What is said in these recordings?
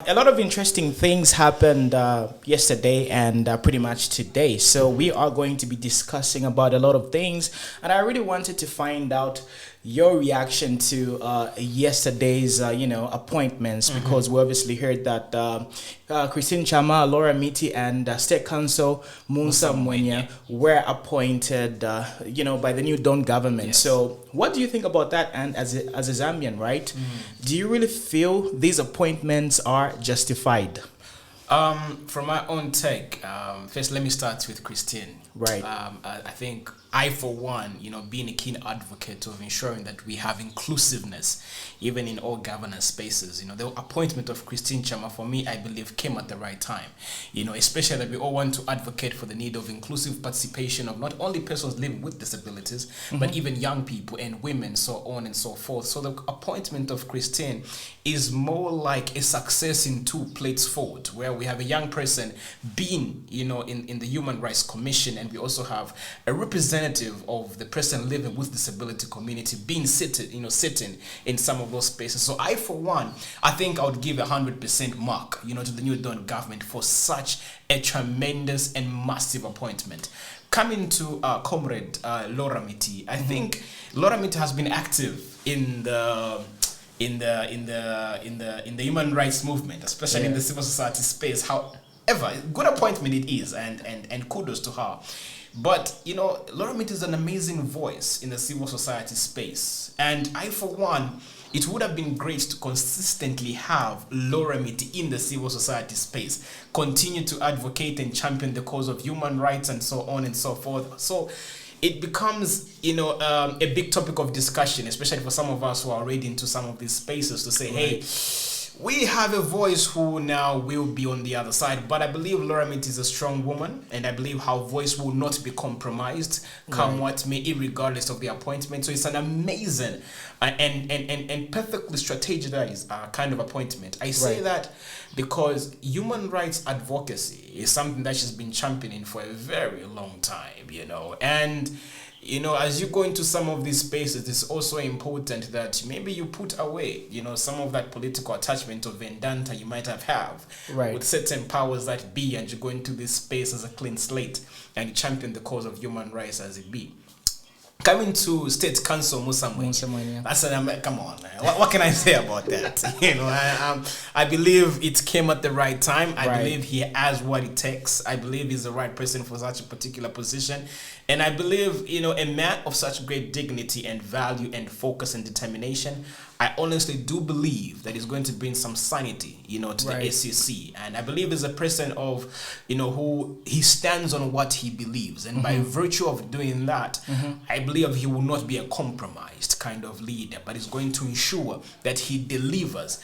a lot of interesting things happened yesterday and pretty much today. So we are going to be discussing about a lot of things, and I really wanted to find out your reaction to yesterday's appointments, because we obviously heard that Christine Chama, Laura Miti, and State Council Musa Mwenya were appointed by the new Dawn government. Yes. So what do you think about that? And as a Zambian, right, do you really feel these appointments are justified? From my own take, first let me start with Christine. Right. I think I, for one, being a keen advocate of ensuring that we have inclusiveness, even in all governance spaces. The appointment of Christine Chama, for me, I believe, came at the right time. Especially that we all want to advocate for the need of inclusive participation of not only persons living with disabilities, but even young people and women, so on and so forth. So the appointment of Christine is more like a success in two plates forward, where we have a young person being, in the Human Rights Commission, and we also have a representative of the person living with disability community being sitting in some of those spaces. So I, for one, I think I would give 100% mark, to the new Dawn government for such a tremendous and massive appointment. Coming to comrade Laura Miti, I think Laura Miti has been active in the human rights movement, especially in the civil society space. However, good appointment it is, and kudos to her. But, Laura Miti is an amazing voice in the civil society space. And I, for one, it would have been great to consistently have Laura Miti in the civil society space, continue to advocate and champion the cause of human rights and so on and so forth. So it becomes, a big topic of discussion, especially for some of us who are already into some of these spaces, to say, hey, we have a voice who now will be on the other side. But I believe Laura Miti is a strong woman, and I believe her voice will not be compromised, come what may, irregardless of the appointment. So it's an amazing and perfectly strategized kind of appointment. I say that because human rights advocacy is something that she's been championing for a very long time, and as you go into some of these spaces, it's also important that maybe you put away, some of that political attachment or vendetta you might have with certain powers that be, and you go into this space as a clean slate and you champion the cause of human rights as it be. Coming to State Council Musa Mwenya, that's come on, what can I say about that? I believe it came at the right time. I believe he has what it takes. I believe he's the right person for such a particular position. And I believe, a man of such great dignity and value and focus and determination, I honestly do believe that he's going to bring some sanity, to the ACC. And I believe he's a person of, who he stands on what he believes. And by virtue of doing that, I believe he will not be a compromised kind of leader, but he's going to ensure that he delivers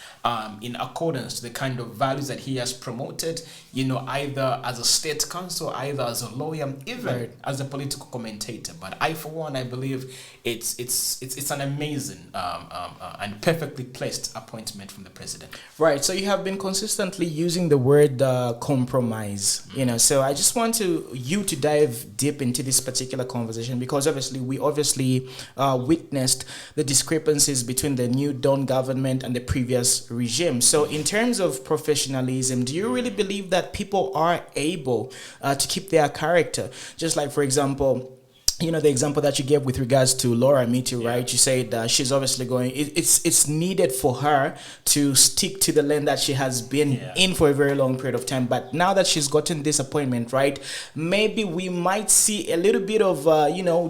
in accordance to the kind of values that he has promoted, either as a state council, either as a lawyer, even as a political commentator. But I, for one, I believe it's an amazing and perfectly placed appointment from the president. Right. So you have been consistently using the word compromise. So I just want you to dive deep into this particular conversation, because we witnessed the discrepancies between the new Dawn government and the previous regime. So in terms of professionalism, do you really believe that people are able to keep their character? Just like, for example, the example that you gave with regards to Laura Miti, right? You said she's obviously going, it's needed for her to stick to the lane that she has been in for a very long period of time. But now that she's gotten this appointment, right, maybe we might see a little bit of,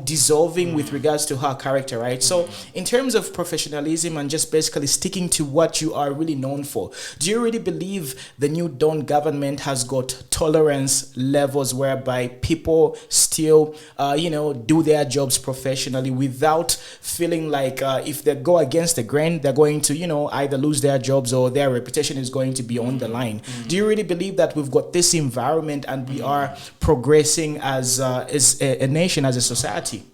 dissolving with regards to her character, right? So in terms of professionalism and just basically sticking to what you are really known for, do you really believe the new Dawn government has got tolerance levels whereby people still, do their jobs professionally without feeling like if they go against the grain, they're going to, either lose their jobs or their reputation is going to be on the line? Do you really believe that we've got this environment and we are progressing as a nation, as a society?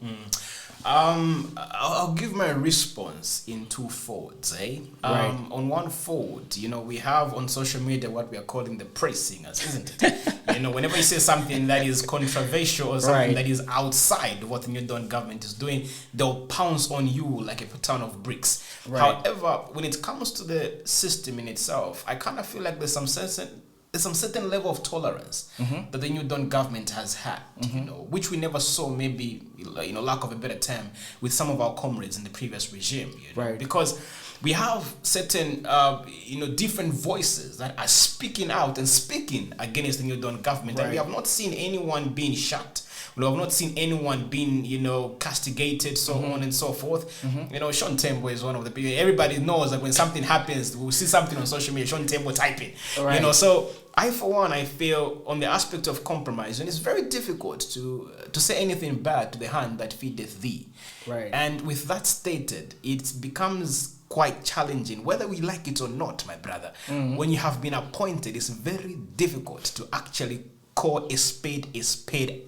I'll give my response in two folds, eh? Right. On one fold, we have on social media what we are calling the praise singers, isn't it? Whenever you say something that is controversial or something that is outside what the New Dawn government is doing, they'll pounce on you like a ton of bricks. Right. However, when it comes to the system in itself, I kind of feel like there's some certain level of tolerance that the New Dawn government has had, which we never saw, maybe, lack of a better term, with some of our comrades in the previous regime. Right. Because we have certain, different voices that are speaking out and speaking against the New Dawn government. Right. And we have not seen anyone being shot. We have not seen anyone being, castigated, so on and so forth. Sean Tembo is one of the people. Everybody knows that when something happens, we'll see something on social media, Sean Tembo typing. Right. So I, for one, I feel on the aspect of compromise, and it's very difficult to say anything bad to the hand that feedeth thee. Right. And with that stated, it becomes quite challenging, whether we like it or not, my brother. When you have been appointed, it's very difficult to actually call a spade,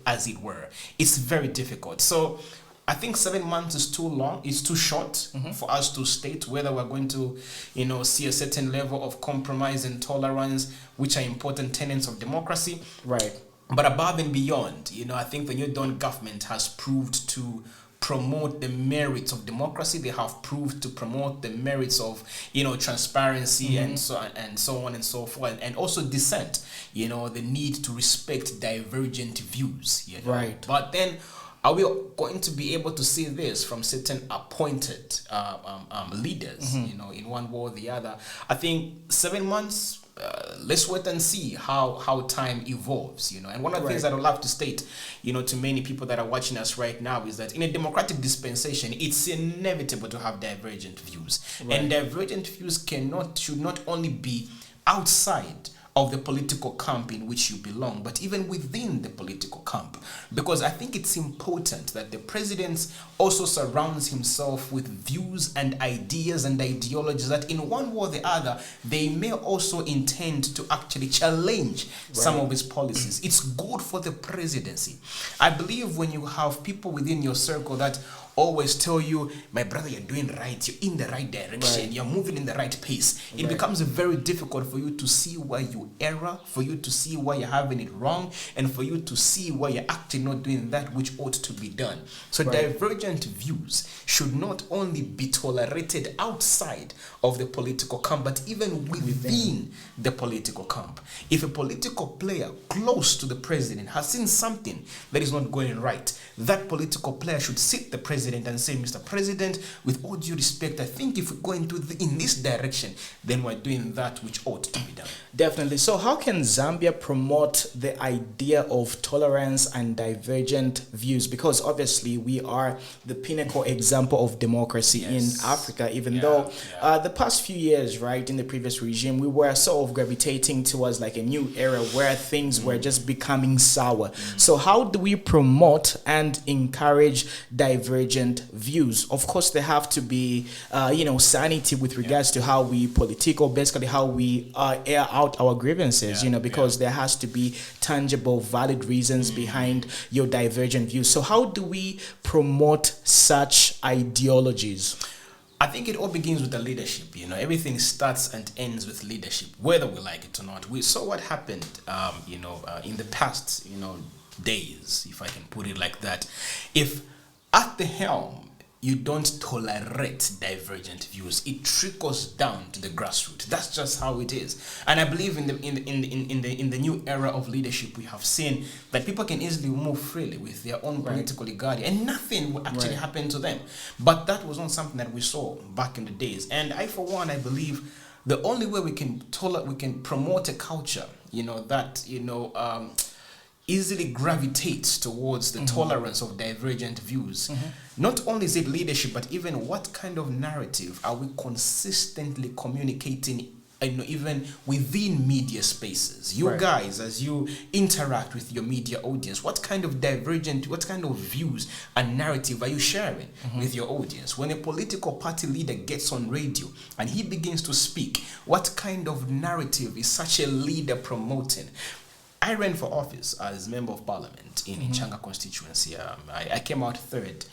as it were. It's very difficult. So I think 7 months is too long. It's too short for us to state whether we're going to, see a certain level of compromise and tolerance, which are important tenets of democracy. Right. But above and beyond, I think the New Dawn government has proved to promote the merits of democracy. They have proved to promote the merits of, transparency and so on and so forth, and also dissent. The need to respect divergent views. Right. But then, are we going to be able to see this from certain appointed leaders? In one way or the other. I think 7 months. Let's wait and see how time evolves, And one of the things that I'd love to state, to many people that are watching us right now is that in a democratic dispensation, it's inevitable to have divergent views. Right. And divergent views should not only be outside of the political camp in which you belong, but even within the political camp. Because I think it's important that the president also surrounds himself with views and ideas and ideologies that in one way or the other, they may also intend to actually challenge some of his policies. It's good for the presidency. I believe when you have people within your circle that always tell you, my brother, you're doing right, you're in the right direction, you're moving in the right pace, it becomes very difficult for you to see where you err, for you to see where you're having it wrong, and for you to see where you're actually not doing that which ought to be done. So divergent views should not only be tolerated outside of the political camp, but even within the political camp. If a political player close to the president has seen something that is not going right, that political player should sit the president and say, Mr. President, with all due respect, I think if we go in this direction, then we're doing that which ought to be done. Definitely. So how can Zambia promote the idea of tolerance and divergent views? Because obviously we are the pinnacle example of democracy in Africa, even though the past few years, in the previous regime, we were sort of gravitating towards like a new era where things were just becoming sour. So how do we promote and encourage divergent views? Of course, there have to be, sanity with regards to how we political, basically how we air out our grievances, because there has to be tangible, valid reasons behind your divergent views. So how do we promote such ideologies? I think it all begins with the leadership. Everything starts and ends with leadership, whether we like it or not. We saw what happened, in the past, days, if I can put it like that. If at the helm you don't tolerate divergent views, it trickles down to the grassroots. That's just how it is. And I believe in the new era of leadership, we have seen that people can easily move freely with their own political legality, and nothing will actually happen to them. But that was not something that we saw back in the days. And I, for one, I believe the only way we can promote a culture, that easily gravitates towards the tolerance of divergent views. Not only is it leadership, but even what kind of narrative are we consistently communicating, even within media spaces? You guys, as you interact with your media audience, what kind of views and narrative are you sharing with your audience? When a political party leader gets on radio and he begins to speak, what kind of narrative is such a leader promoting? I ran for office as member of parliament in Changa constituency. I came out third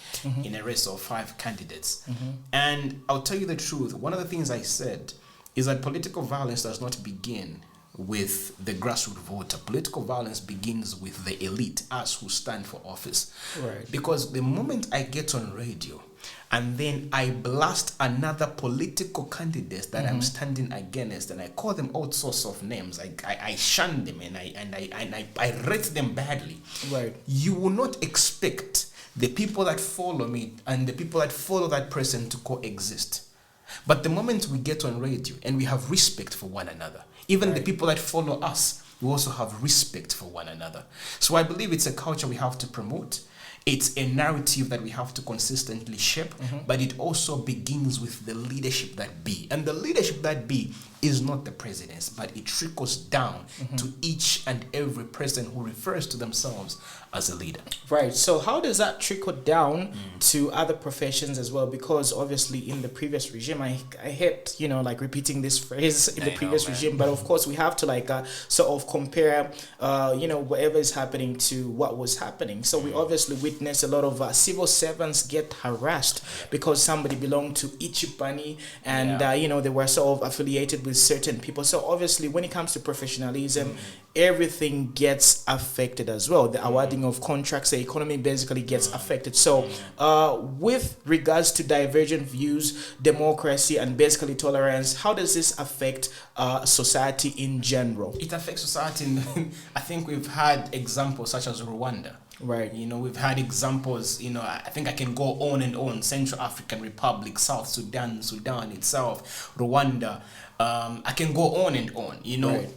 in a race of 5 candidates. And I'll tell you the truth. One of the things I said is that political violence does not begin with the grassroots voter. Political violence begins with the elite, us who stand for office. Right. Because the moment I get on radio and then I blast another political candidate that I'm standing against, and I call them all sorts of names, I shun them and I rate them badly. Right. You will not expect the people that follow me and the people that follow that person to coexist. But the moment we get on radio and we have respect for one another, even the people that follow us, we also have respect for one another. So I believe it's a culture we have to promote. It's a narrative that we have to consistently shape, but it also begins with the leadership that be. And the leadership that be is not the president's, but it trickles down to each and every person who refers to themselves as a leader. Right. So how does that trickle down to other professions as well? Because obviously in the previous regime, I hate, repeating this phrase in the previous regime, but of course we have to sort of compare, whatever is happening to what was happening. So we obviously witness a lot of civil servants get harassed because somebody belonged to Ichipani and, they were sort of affiliated with certain people. So obviously when it comes to professionalism, everything gets affected as well. The awarding of contracts, the economy basically gets affected. So with regards to divergent views, democracy, and basically tolerance, how does this affect society in general? It affects society. I think we've had examples such as Rwanda. Right. We've had examples, I think I can go on and on. Central African Republic, South Sudan itself, Rwanda. I can go on and on.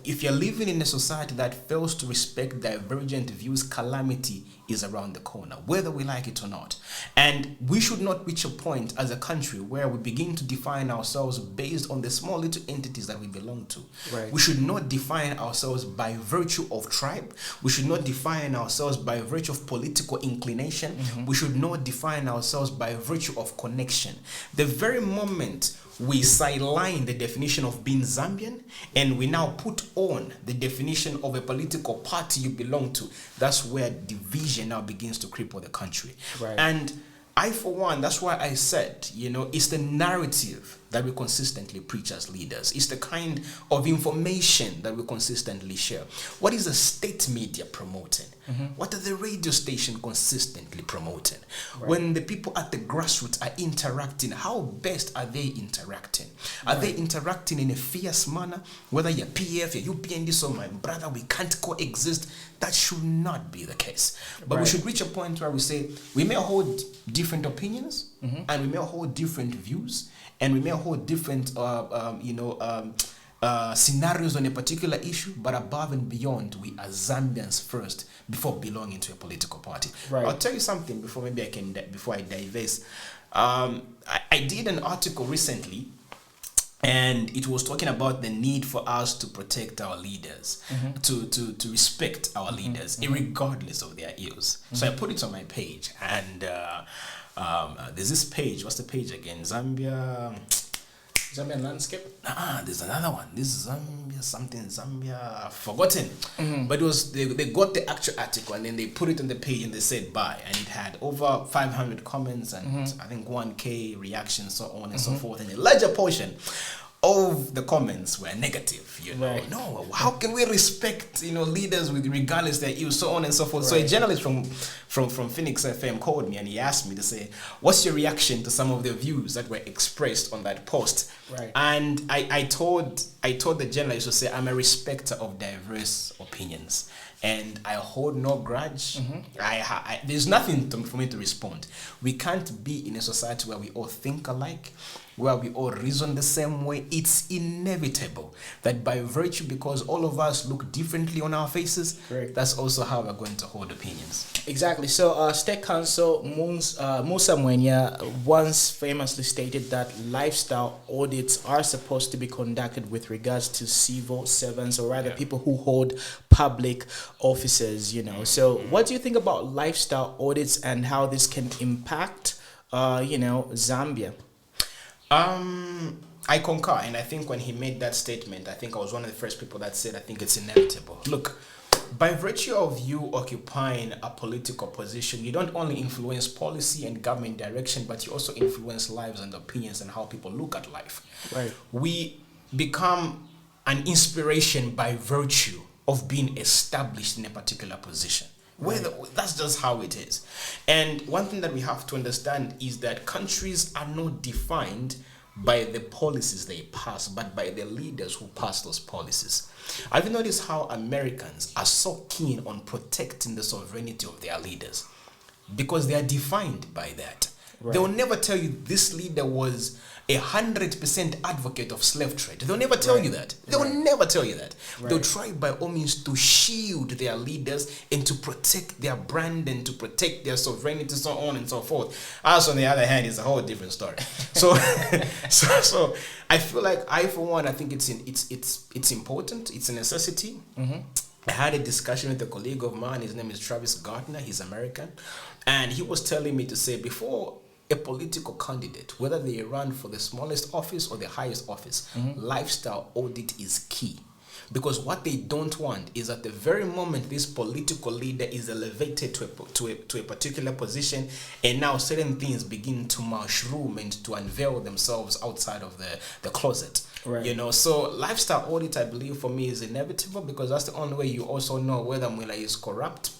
If you're living in a society that fails to respect divergent views, calamity is around the corner, whether we like it or not. And we should not reach a point as a country where we begin to define ourselves based on the small little entities that we belong to. Right. We should not define ourselves by virtue of tribe. We should not define ourselves by virtue of political inclination. We should not define ourselves by virtue of connection. The very moment we sideline the definition of being Zambian and we now put on the definition of a political party you belong to, that's where division now begins to cripple the country. Right. And I, for one, that's why I said, it's the narrative that we consistently preach as leaders. It's the kind of information that we consistently share. What is the state media promoting? What are the radio station consistently promoting? Right. When the people at the grassroots are interacting, how best are they interacting? Are they interacting in a fierce manner? Whether you're PF, you're UPND, so my brother, we can't coexist. That should not be the case. But we should reach a point where we say, we may hold different opinions, and we may hold different views, and we may hold different scenarios on a particular issue, but above and beyond, we are Zambians first before belonging to a political party. Right. I'll tell you something before I divest. I did an article recently, and it was talking about the need for us to protect our leaders, to respect our leaders, regardless of their ills. So I put it on my page, and there's this page. What's the page again? Zambian landscape? There's another one. This is Zambia, I've forgotten. But it was they got the actual article and then they put it on the page and they said bye. And it had over 500 comments and I think 1K reactions, so on and so forth. And a larger portion of the comments were negative, Right. No, how can we respect, leaders with regardless their ills, so on and so forth. Right. So a journalist from Phoenix FM called me and he asked me to say, what's your reaction to some of the views that were expressed on that post? Right. And I told the journalist to say, I'm a respecter of diverse opinions. And I hold no grudge. There's nothing for me to respond. We can't be in a society where we all think alike, where we all reason the same way. It's inevitable that by virtue, because all of us look differently on our faces, Correct. That's also how we're going to hold opinions. Exactly. So State Council Musa Mwenya once famously stated that lifestyle audits are supposed to be conducted with regards to civil servants, or rather people who hold public offices, So what do you think about lifestyle audits and how this can impact, Zambia? I concur, and I think when he made that statement, I think I was one of the first people that said, I think it's inevitable. Look, by virtue of you occupying a political position, you don't only influence policy and government direction, but you also influence lives and opinions and how people look at life. Right. We become an inspiration by virtue of being established in a particular position. That's just how it is. And one thing that we have to understand is that countries are not defined by the policies they pass, but by the leaders who pass those policies. Have you noticed how Americans are so keen on protecting the sovereignty of their leaders? Because they are defined by that. Right. They will never tell you this leader was 100% advocate of slave trade. They'll never tell you that. They will never tell you that. They'll try by all means to shield their leaders and to protect their brand and to protect their sovereignty, so on and so forth. Us, on the other hand, is a whole different story. So, so I feel like I think it's important. It's a necessity. Mm-hmm. I had a discussion with a colleague of mine. His name is Travis Gardner. He's American, and he was telling me to say before a political candidate, whether they run for the smallest office or the highest office, lifestyle audit is key. Because what they don't want is at the very moment this political leader is elevated to a particular position, and now certain things begin to mushroom and to unveil themselves outside of the closet. Right. You know, so lifestyle audit, I believe, for me is inevitable, because that's the only way you also know whether Mwila is corrupt,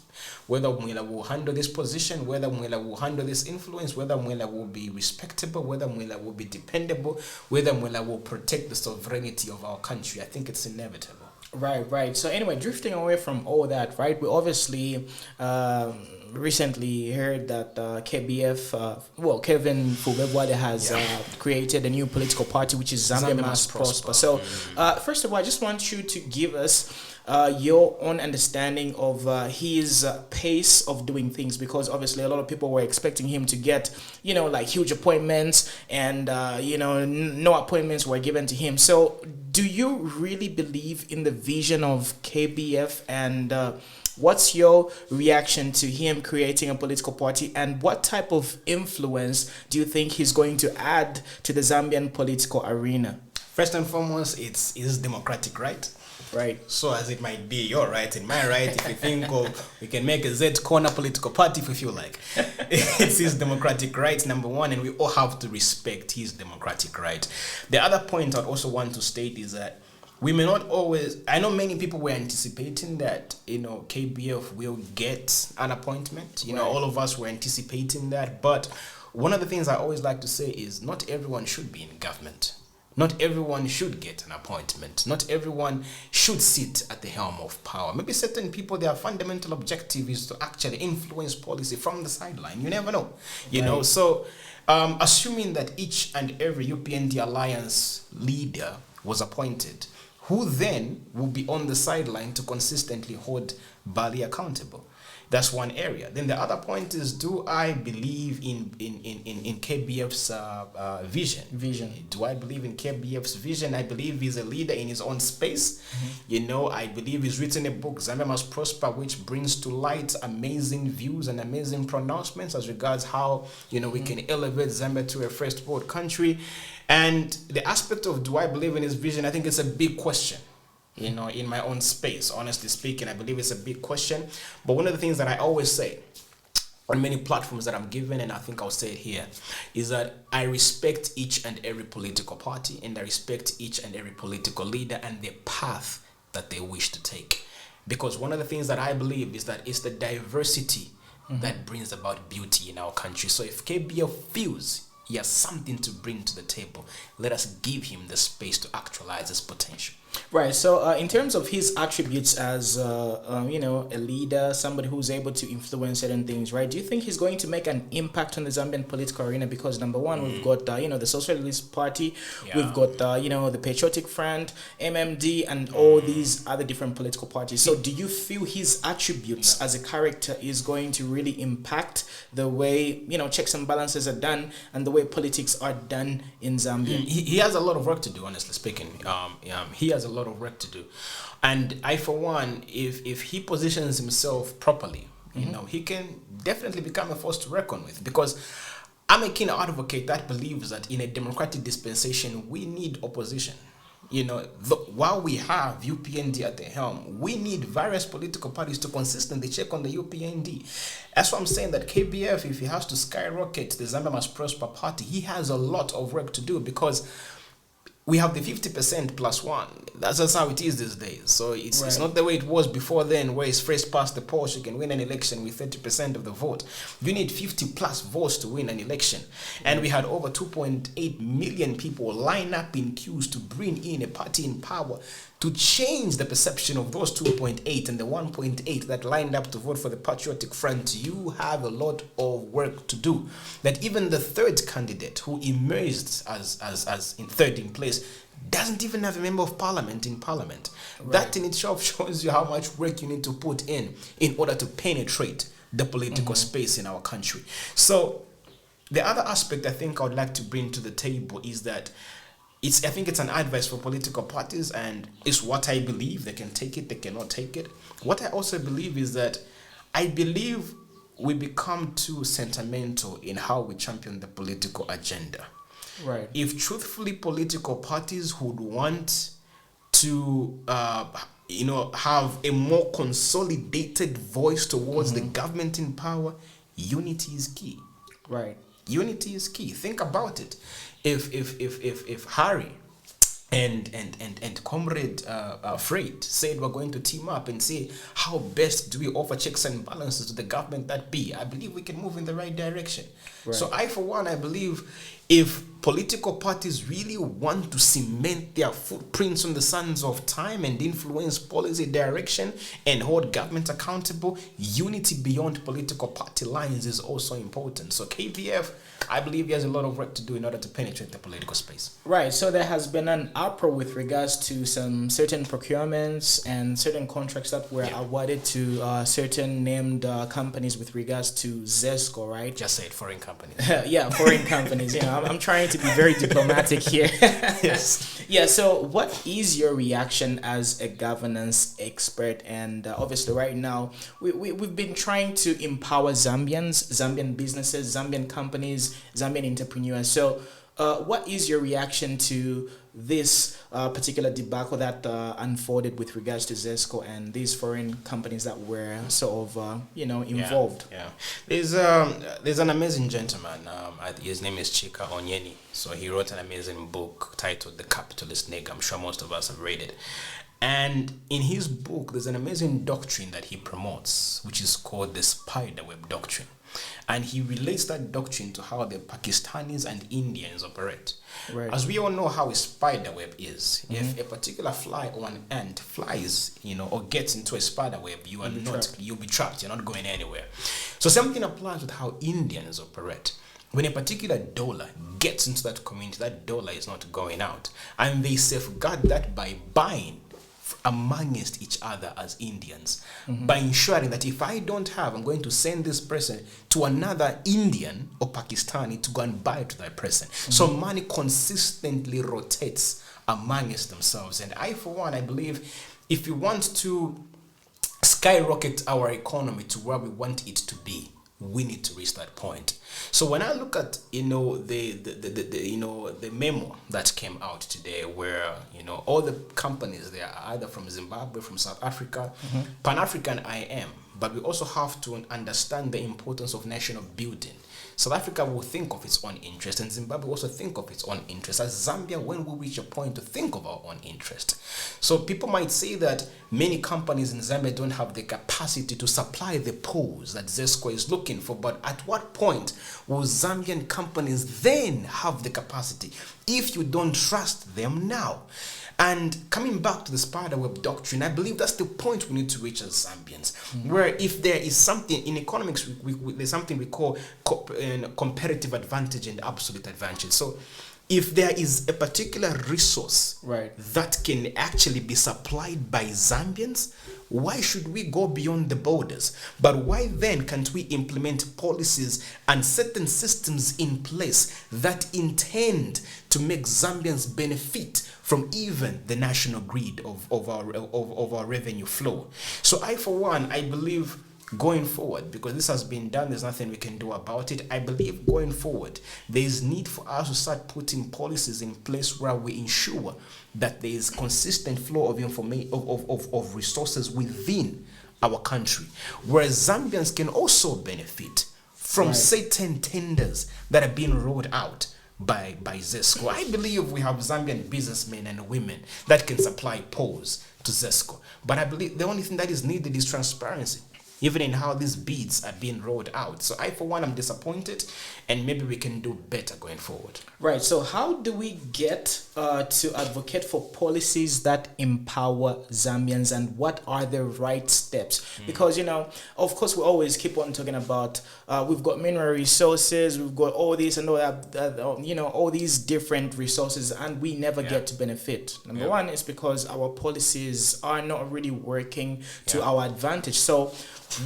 whether Mwila will handle this position, whether Mwila will handle this influence, whether Mwila will be respectable, whether Mwila will be dependable, whether Mwila will protect the sovereignty of our country. I think it's inevitable. Right. So anyway, drifting away from all that, right, we obviously recently heard that Kelvin Fube Bwalya has created a new political party, which is Zambia Must Prosper. So first of all, I just want you to give us your own understanding of his pace of doing things, because obviously a lot of people were expecting him to get, like huge appointments, and no appointments were given to him. So do you really believe in the vision of KBF, and what's your reaction to him creating a political party, and what type of influence do you think he's going to add to the Zambian political arena? First and foremost, it's his democratic right. Right. So as it might be your right and my right, if you think we can make a ZESCO political party if we feel like. It's his democratic right, number one, and we all have to respect his democratic right. The other point I'd also want to state is that we may not always, I know many people were anticipating that, KBF will get an appointment. All of us were anticipating that. But one of the things I always like to say is not everyone should be in government. Not everyone should get an appointment. Not everyone should sit at the helm of power. Maybe certain people, their fundamental objective is to actually influence policy from the sideline. You never know. You know, so assuming that each and every UPND alliance leader was appointed, who then will be on the sideline to consistently hold Bwalya accountable? That's one area. Then the other point is, do I believe in KBF's vision? Do I believe in KBF's vision? I believe he's a leader in his own space. I believe he's written a book, Zambia Must Prosper, which brings to light amazing views and amazing pronouncements as regards how, we can elevate Zambia to a first world country. And the aspect of do I believe in his vision, I think it's a big question. In my own space, honestly speaking, I believe it's a big question. But one of the things that I always say on many platforms that I'm given, and I think I'll say it here, is that I respect each and every political party, and I respect each and every political leader and the path that they wish to take. Because one of the things that I believe is that it's the diversity that brings about beauty in our country. So if KBF feels he has something to bring to the table, let us give him the space to actualize his potential. Right. So in terms of his attributes as, a leader, somebody who's able to influence certain things, right? Do you think he's going to make an impact on the Zambian political arena? Because number one, we've got, the Socialist Party, we've got, the Patriotic Front, MMD, and all these other different political parties. So do you feel his attributes as a character is going to really impact the way, checks and balances are done and the way politics are done in Zambia? He has a lot of work to do, honestly speaking. He has a lot of work to do, and I, for one, if he positions himself properly, he can definitely become a force to reckon with. Because I'm a keen advocate that believes that in a democratic dispensation we need opposition. while we have UPND at the helm, we need various political parties to consistently check on the UPND. That's why I'm saying that KBF, if he has to skyrocket the Zambia Must Prosper party, he has a lot of work to do, because we have the 50% plus one. That's just how it is these days. So it's not the way it was before then, where it's first past the post, you can win an election with 30% of the vote. You need 50 plus votes to win an election. And we had over 2.8 million people line up in queues to bring in a party in power to change the perception of those 2.8 and the 1.8 that lined up to vote for the Patriotic Front. You have a lot of work to do. That even the third candidate who emerged as in third in place doesn't even have a member of parliament in parliament. Right. That in itself shows you how much work you need to put in order to penetrate the political space in our country. So the other aspect I think I would like to bring to the table is that I think it's an advice for political parties, and it's what I believe. They can take it, they cannot take it. What I also believe is that I believe we become too sentimental in how we champion the political agenda. Right. If truthfully political parties would want to have a more consolidated voice towards the government in power, unity is key. Right. Unity is key. Think about it. If Harry and Comrade Freight said we're going to team up and say how best do we offer checks and balances to the government that be, I believe we can move in the right direction. Right. So I believe if political parties really want to cement their footprints on the sands of time and influence policy direction and hold government accountable, unity beyond political party lines is also important. So KPF, I believe he has a lot of work to do in order to penetrate the political space. Right. So there has been an uproar with regards to some certain procurements and certain contracts that were awarded to certain named companies with regards to ZESCO, right? Just say it, foreign companies. Yeah, foreign companies. I'm trying to be very diplomatic here. Yes. Yeah. So what is your reaction as a governance expert? And obviously right now we've been trying to empower Zambians, Zambian businesses, Zambian companies, Zambian entrepreneurs. So what is your reaction to this particular debacle that unfolded with regards to ZESCO and these foreign companies that were sort of involved? Yeah. There's an amazing gentleman. His name is Chika Onyeni. So he wrote an amazing book titled The Capitalist Nigger. I'm sure most of us have read it. And in his book, there's an amazing doctrine that he promotes, which is called the spiderweb doctrine. And he relates that doctrine to how the Pakistanis and Indians operate. Right. As we all know how a spiderweb is, if a particular fly or an ant flies, or gets into a spiderweb, you'll be trapped. You're not going anywhere. So something applies with how Indians operate. When a particular dollar gets into that community, that dollar is not going out. And they safeguard that by buying amongst each other as Indians, by ensuring that if I don't have, I'm going to send this person to another Indian or Pakistani to go and buy to that person. So money consistently rotates amongst themselves. And I, for one, I believe if we want to skyrocket our economy to where we want it to be, we need to reach that point. So when I look at the memo that came out today, where all the companies, they are either from Zimbabwe, from South Africa, Pan-African I am, but we also have to understand the importance of national building. South Africa will think of its own interest, and Zimbabwe will also think of its own interest. As Zambia, when we reach a point to think of our own interest. So people might say that many companies in Zambia don't have the capacity to supply the pools that ZESCO is looking for, but at what point will Zambian companies then have the capacity if you don't trust them now? And coming back to the spiderweb doctrine, I believe that's the point we need to reach as Zambians, where if there is something in economics, there's something we call comparative advantage and absolute advantage. So if there is a particular resource that can actually be supplied by Zambians, why should we go beyond the borders? But why then can't we implement policies and certain systems in place that intend to make Zambians benefit from even the national grid of our revenue flow? So I, for one, I believe going forward, because this has been done, there's nothing we can do about it. I believe going forward, there is need for us to start putting policies in place where we ensure that there is consistent flow of information, of resources within our country, where Zambians can also benefit from certain tenders that are being rolled out by ZESCO. I believe we have Zambian businessmen and women that can supply poles to ZESCO. But I believe the only thing that is needed is transparency, even in how these bids are being rolled out. So I, for one, am disappointed, and maybe we can do better going forward. Right. So how do we get to advocate for policies that empower Zambians, and what are the right steps? Because, you know, of course, we always keep on talking about we've got mineral resources, we've got all this and all that, you know, all these different resources, and we never get to benefit. Number one is because our policies are not really working to our advantage. So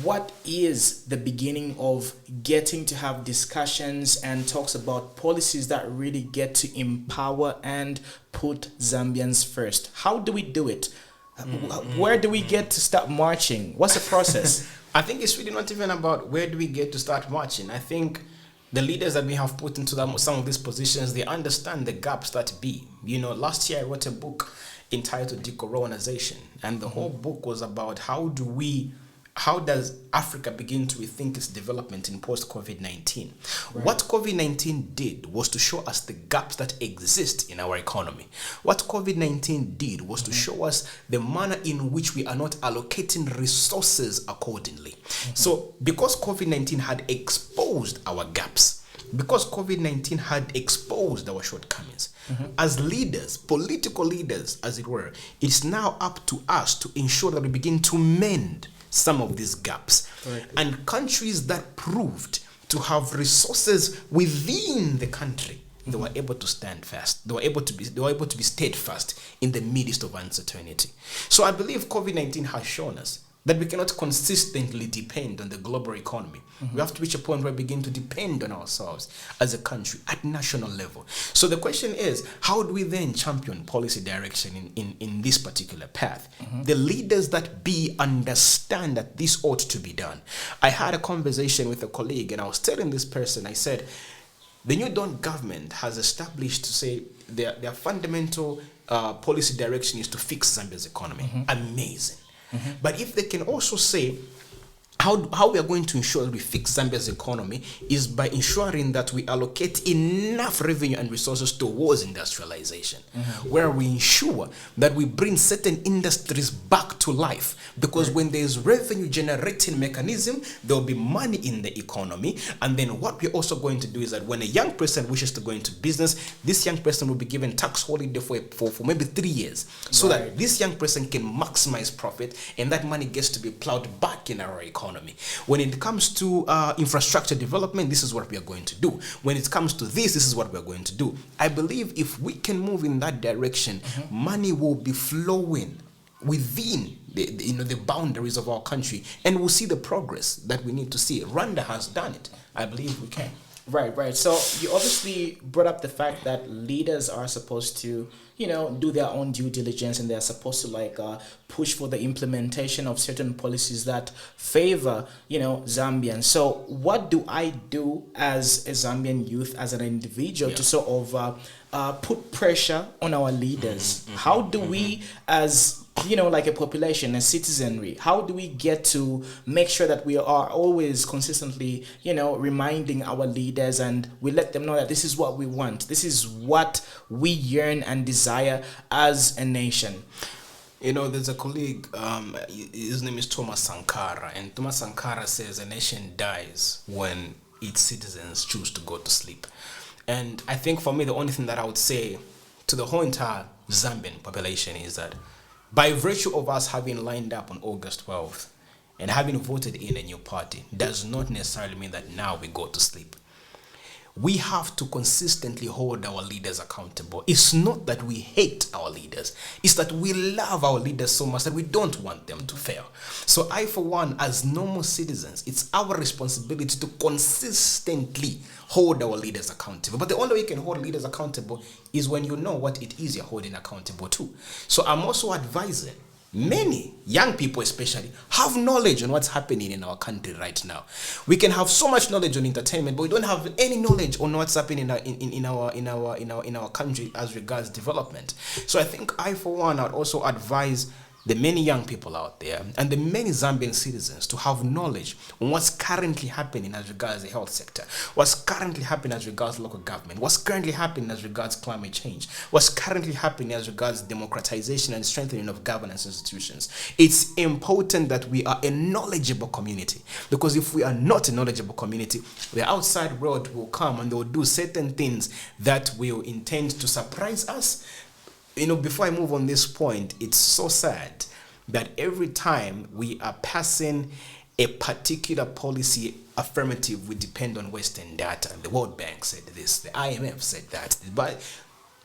what is the beginning of getting to have discussions and talks about policies that really get to empower and put Zambians first? How do we do it? Where do we get to start marching? What's the process? I think it's really not even about where do we get to start marching. I think the leaders that we have put into some of these positions, they understand the gaps that be. You know, last year I wrote a book entitled Decolonization, and the whole book was about how does Africa begin to rethink its development in post-COVID-19? What COVID-19 did was to show us the gaps that exist in our economy. What COVID-19 did was to show us the manner in which we are not allocating resources accordingly. So because COVID-19 had exposed our gaps, because COVID-19 had exposed our shortcomings, as leaders, political leaders as it were, it's now up to us to ensure that we begin to mend some of these gaps. And countries that proved to have resources within the country, they were able to stand fast. They were able to be steadfast in the midst of uncertainty. So I believe COVID-19 has shown us that we cannot consistently depend on the global economy. We have to reach a point where we begin to depend on ourselves as a country at national level. So the question is, how do we then champion policy direction in this particular path? The leaders that be understand that this ought to be done. I had a conversation with a colleague, and I was telling this person, I said, the New Dawn government has established to say their fundamental policy direction is to fix Zambia's economy. Amazing. But if they can also say how we are going to ensure that we fix Zambia's economy is by ensuring that we allocate enough revenue and resources towards industrialization, where we ensure that we bring certain industries back to life, because when there is revenue generating mechanism, there will be money in the economy. And then what we're also going to do is that when a young person wishes to go into business, this young person will be given tax holiday for maybe 3 years, so that this young person can maximize profit, and that money gets to be plowed back in our economy. When it comes to infrastructure development, this is what we are going to do. When it comes to this is what we are going to do. I believe if we can move in that direction, money will be flowing within the boundaries of our country, and we'll see the progress that we need to see. Rwanda has done it. I believe we can. Right. So you obviously brought up the fact that leaders are supposed to, do their own due diligence, and they're supposed to push for the implementation of certain policies that favor, Zambians. So what do I do as a Zambian youth, as an individual, to sort of put pressure on our leaders? How do we, as like a population, a citizenry, how do we get to make sure that we are always consistently, reminding our leaders, and we let them know that this is what we want, this is what we yearn and desire as a nation? There's a colleague, his name is Thomas Sankara, and Thomas Sankara says a nation dies when its citizens choose to go to sleep. And I think for me, the only thing that I would say to the whole entire Zambian population is that by virtue of us having lined up on August 12th and having voted in a new party does not necessarily mean that now we go to sleep. We have to consistently hold our leaders accountable. It's not that we hate our leaders. It's that we love our leaders so much that we don't want them to fail. So I, for one, as normal citizens, it's our responsibility to consistently hold our leaders accountable. But the only way you can hold leaders accountable is when you know what it is you're holding accountable to. So I'm also advising many young people especially have knowledge on what's happening in our country right now. We can have so much knowledge on entertainment, but we don't have any knowledge on what's happening in our country as regards development. So I think I, for one, I'd also advise the many young people out there and the many Zambian citizens to have knowledge on what's currently happening as regards the health sector, what's currently happening as regards local government, what's currently happening as regards climate change, what's currently happening as regards democratization and strengthening of governance institutions. It's important that we are a knowledgeable community, because if we are not a knowledgeable community, the outside world will come and they will do certain things that will intend to surprise us. You know, before I move on this point, it's so sad that every time we are passing a particular policy affirmative, we depend on Western data. The World Bank said this, the IMF said that. But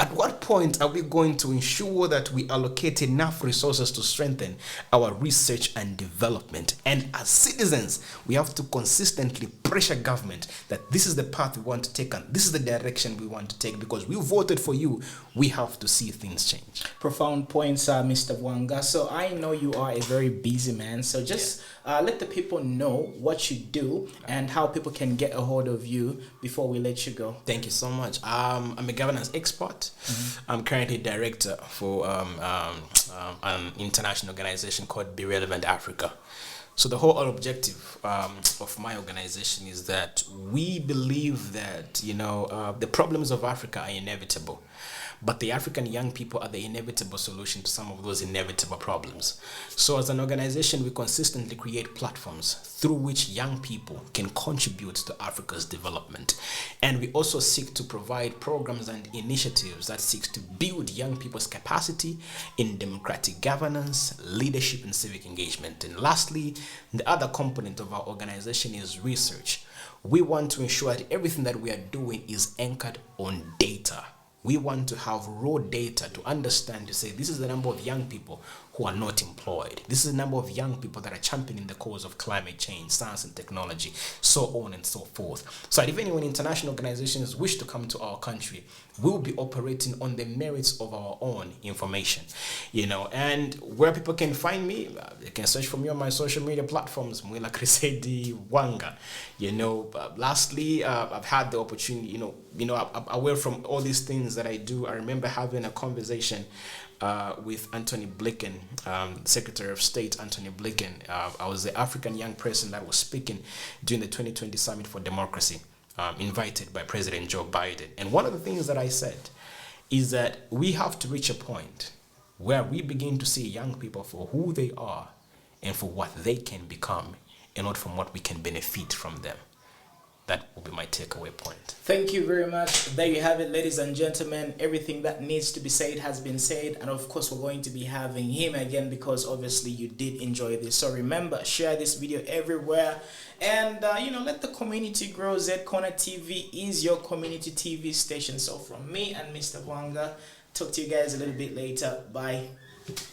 at what point are we going to ensure that we allocate enough resources to strengthen our research and development? And as citizens, we have to consistently pressure government that this is the path we want to take and this is the direction we want to take, because we voted for you. We have to see things change. Profound points, Mr. Bwanga. So I know you are a very busy man. So just let the people know what you do and how people can get a hold of you before we let you go. Thank you so much. I'm a governance expert. I'm currently director for an international organization called Be Relevant Africa. So the whole objective of my organization is that we believe that, the problems of Africa are inevitable, but the African young people are the inevitable solution to some of those inevitable problems. So as an organization, we consistently create platforms through which young people can contribute to Africa's development. And we also seek to provide programs and initiatives that seek to build young people's capacity in democratic governance, leadership, and civic engagement. And lastly, the other component of our organization is research. We want to ensure that everything that we are doing is anchored on data. We want to have raw data to understand, to say, this is the number of young people who are not employed. This is the number of young people that are championing the cause of climate change, science and technology, so on and so forth. So if anyone, international organizations wish to come to our country, we'll be operating on the merits of our own information, and where people can find me, they can search for me on my social media platforms, Mwila, Chriseddy, Bwanga. Lastly, I've had the opportunity, away from all these things that I do, I remember having a conversation with Anthony Blinken, Secretary of State Anthony Blinken. I was the African young person that was speaking during the 2020 Summit for Democracy, invited by President Joe Biden. And one of the things that I said is that we have to reach a point where we begin to see young people for who they are and for what they can become, and not from what we can benefit from them. That will be my takeaway point. Thank you very much. There you have it, ladies and gentlemen. Everything that needs to be said has been said. And of course, we're going to be having him again because obviously you did enjoy this. So remember, share this video everywhere. And, let the community grow. ZCorner TV is your community TV station. So from me and Mr. Bwanga, talk to you guys a little bit later. Bye.